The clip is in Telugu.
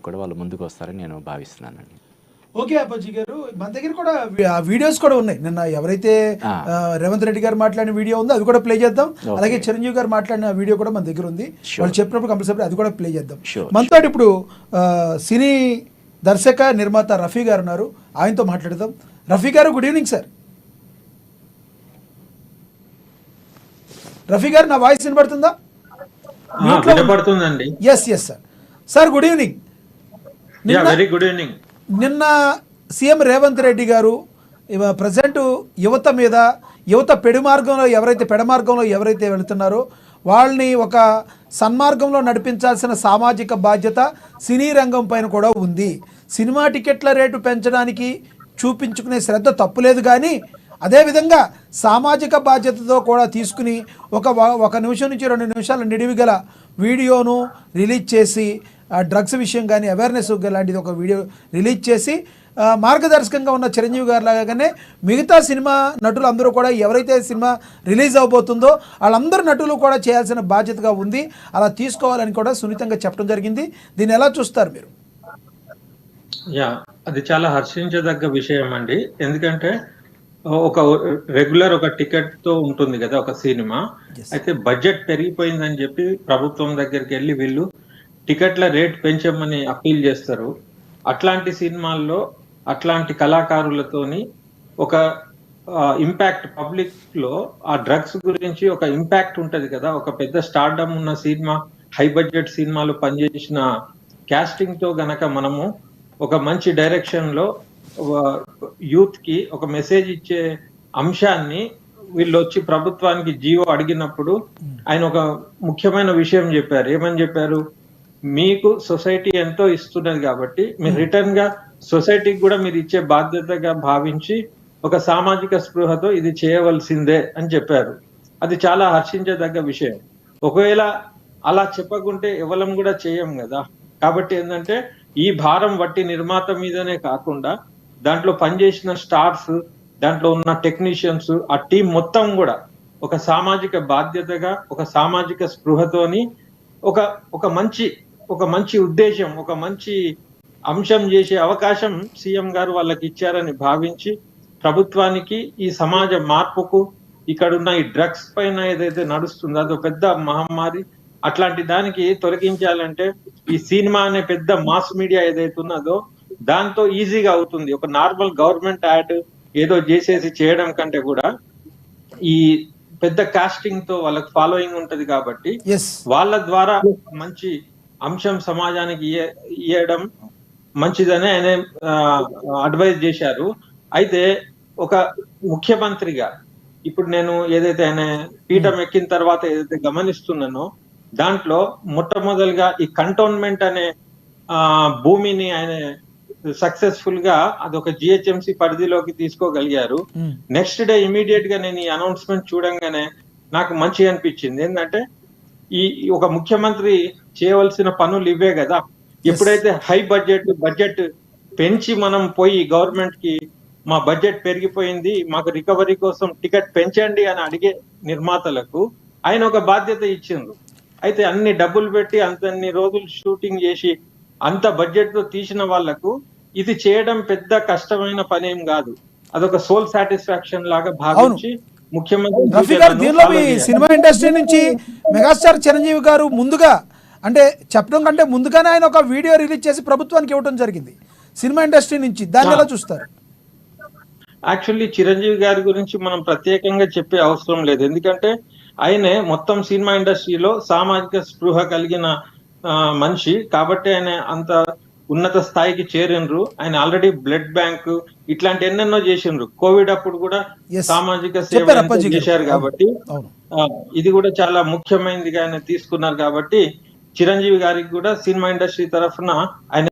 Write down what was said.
కూడా వాళ్ళు ముందుకు వస్తారని నేను భావిస్తున్నానండి. ఓకే అప్పాజీ గారు, మన దగ్గర కూడా వీడియోస్ కూడా ఉన్నాయి. నిన్న ఎవరైతే రేవంత్ రెడ్డి గారు మాట్లాడిన వీడియో ఉందో అది కూడా ప్లే చేద్దాం. అలాగే చిరంజీవి గారు మాట్లాడిన వీడియో కూడా మన దగ్గర ఉంది. వాళ్ళు చెప్పినప్పుడు కంపల్సరీ అది కూడా ప్లే చేద్దాం. మనతో ఇప్పుడు సినీ దర్శక నిర్మాత రఫీ గారు ఉన్నారు, ఆయనతో మాట్లాడదాం. రఫీ గారు, గుడ్ ఈవినింగ్ సార్. రఫీ గారు, నా వాయిస్ వినబడుతుందా? వినబడుతుందండి. Yes sir. Sir good evening. Very good evening. నిన్న సీఎం రేవంత్ రెడ్డి గారు ప్రజెంట్ యువత మీద, యువత పెడమార్గంలో ఎవరైతే వెళుతున్నారో వాళ్ళని ఒక సన్మార్గంలో నడిపించాల్సిన సామాజిక బాధ్యత సినీ రంగం పైన కూడా ఉంది. సినిమా టికెట్ల రేటు పెంచడానికి చూపించుకునే శ్రద్ధ తప్పులేదు, కానీ అదేవిధంగా సామాజిక బాధ్యతతో కూడా తీసుకుని ఒక నిమిషం నుంచి 2 నిమిషాల నిడివి గల వీడియోను రిలీజ్ చేసి డ్రగ్స్ విషయం కానీ అవేర్నెస్ లాంటిది ఒక వీడియో రిలీజ్ చేసి మార్గదర్శకంగా ఉన్న చిరంజీవి గారు లాగానే మిగతా సినిమా నటులు అందరూ కూడా ఎవరైతే సినిమా రిలీజ్ అవబోతుందో వాళ్ళందరూ నటులు కూడా చేయాల్సిన బాధ్యతగా ఉంది, అలా తీసుకోవాలని కూడా సున్నితంగా చెప్పడం జరిగింది. దీన్ని ఎలా చూస్తారు మీరు? అది చాలా హర్షించదగ్గ విషయం అండి. ఎందుకంటే ఒక రెగ్యులర్ ఒక టికెట్ తో ఉంటుంది కదా ఒక సినిమా, అయితే బడ్జెట్ పెరిగిపోయిందని చెప్పి ప్రభుత్వం దగ్గరికి వెళ్ళి వీళ్ళు టికెట్ల రేట్ పెంచమని అప్పీల్ చేస్తారు. అట్లాంటి సినిమాల్లో అట్లాంటి కళాకారులతోని ఒక ఇంపాక్ట్ పబ్లిక్ లో ఆ డ్రగ్స్ గురించి ఒక ఇంపాక్ట్ ఉంటది కదా. ఒక పెద్ద స్టార్డమ్ ఉన్న సినిమా, హై బడ్జెట్ సినిమాలు పనిచేసిన కాస్టింగ్ తో గనక మనము ఒక మంచి డైరెక్షన్ లో యూత్ కి ఒక మెసేజ్ ఇచ్చే అంశాన్ని వీళ్ళు వచ్చి ప్రభుత్వానికి జీవో అడిగినప్పుడు ఆయన ఒక ముఖ్యమైన విషయం చెప్పారు. ఏమని చెప్పారు? మీకు సొసైటీ ఎంతో ఇస్తున్నది కాబట్టి మీరు రిటర్న్ గా సొసైటీకి కూడా మీరు ఇచ్చే బాధ్యతగా భావించి ఒక సామాజిక స్పృహతో ఇది చేయవలసిందే అని చెప్పారు. అది చాలా హర్షించదగ్గ విషయం. ఒకవేళ అలా చెప్పకుంటే ఎవరం కూడా చేయం కదా. కాబట్టి ఏంటంటే ఈ భారం వట్టి నిర్మాత మీదనే కాకుండా దాంట్లో పనిచేసిన స్టార్స్, దాంట్లో ఉన్న టెక్నీషియన్స్, ఆ టీం మొత్తం కూడా ఒక సామాజిక బాధ్యతగా, ఒక సామాజిక స్పృహతోని ఒక మంచి ఉద్దేశం, ఒక మంచి అంశం చేసే అవకాశం సీఎం గారు వాళ్ళకి ఇచ్చారని భావించి ప్రభుత్వానికి ఈ సమాజ మార్పుకు, ఇక్కడున్న ఈ డ్రగ్స్ పైన ఏదైతే నడుస్తుందో అదో పెద్ద మహమ్మారి, అట్లాంటి దానికి తొలగించాలంటే ఈ సినిమా అనే పెద్ద మాస్ మీడియా ఏదైతే ఉన్నదో దాంతో ఈజీగా అవుతుంది. ఒక నార్మల్ గవర్నమెంట్ యాడ్ ఏదో చేసేసి చేయడం కంటే కూడా ఈ పెద్ద కాస్టింగ్ తో వాళ్ళకి ఫాలోయింగ్ ఉంటది కాబట్టి వాళ్ళ ద్వారా మంచి అంశం సమాజానికి ఇవ్వడం మంచిదని ఆయన అడ్వైజ్ చేశారు. అయితే ఒక ముఖ్యమంత్రిగా ఇప్పుడు నేను ఏదైతే ఆయన పీఠం ఎక్కిన తర్వాత ఏదైతే గమనిస్తున్నానో దాంట్లో మొట్టమొదలుగా ఈ కంటోన్మెంట్ అనే భూమిని ఆయన సక్సెస్ఫుల్ గా అదొక జిహెచ్ఎంసి పరిధిలోకి తీసుకోగలిగారు. నెక్స్ట్ డే ఇమీడియట్ గా నేను ఈ అనౌన్స్మెంట్ చూడంగానే నాకు మంచిగా అనిపించింది. ఏంటంటే ఈ ఒక ముఖ్యమంత్రి చేయవలసిన పనులు ఇవే కదా. ఎప్పుడైతే హై బడ్జెట్ పెంచి మనం పోయి గవర్నమెంట్ కి మా బడ్జెట్ పెరిగిపోయింది, మాకు రికవరీ కోసం టికెట్ పెంచండి అని అడిగే నిర్మాతలకు ఆయన ఒక బాధ్యత ఇచ్చిండ్రు. అయితే అన్ని డబ్బులు పెట్టి అంతన్ని రోజులు షూటింగ్ చేసి అంత బడ్జెట్ తో తీసిన వాళ్లకు ఇది చేయడం పెద్ద కష్టమైన పని ఏం కాదు. అదొక సోల్ సాటిస్ఫాక్షన్ లాగా భావించి రఫీ గారు, దీనిలో మీ సినిమా ఇండస్ట్రీ నుంచి మెగాస్టార్ చిరంజీవి గారు ముందుగా, అంటే చెప్పడం కంటే ముందుగానే ఆయన ఒక వీడియో రిలీజ్ చేసి ప్రభుత్వానికి ఇవ్వడం జరిగింది సినిమా ఇండస్ట్రీ నుంచి, దాన్ని ఎలా చూస్తారు? యాక్చువల్లీ చిరంజీవి గారి గురించి మనం ప్రత్యేకంగా చెప్పే అవసరం లేదు. ఎందుకంటే ఆయనే మొత్తం సినిమా ఇండస్ట్రీలో సామాజిక స్పృహ కలిగిన మనిషి కాబట్టి ఆయన అంత ఉన్నత స్థాయికి చేరిండ్రు. ఆయన ఆల్రెడీ బ్లడ్ బ్యాంక్ ఇట్లాంటి ఎన్నెన్నో చేసిండ్రు. కోవిడ్ అప్పుడు కూడా సామాజిక సేవ చేశారు కాబట్టి ఇది కూడా చాలా ముఖ్యమైనదిగా ఆయన తీసుకున్నారు. కాబట్టి చిరంజీవి గారికి కూడా సినిమా ఇండస్ట్రీ తరఫున ఆయన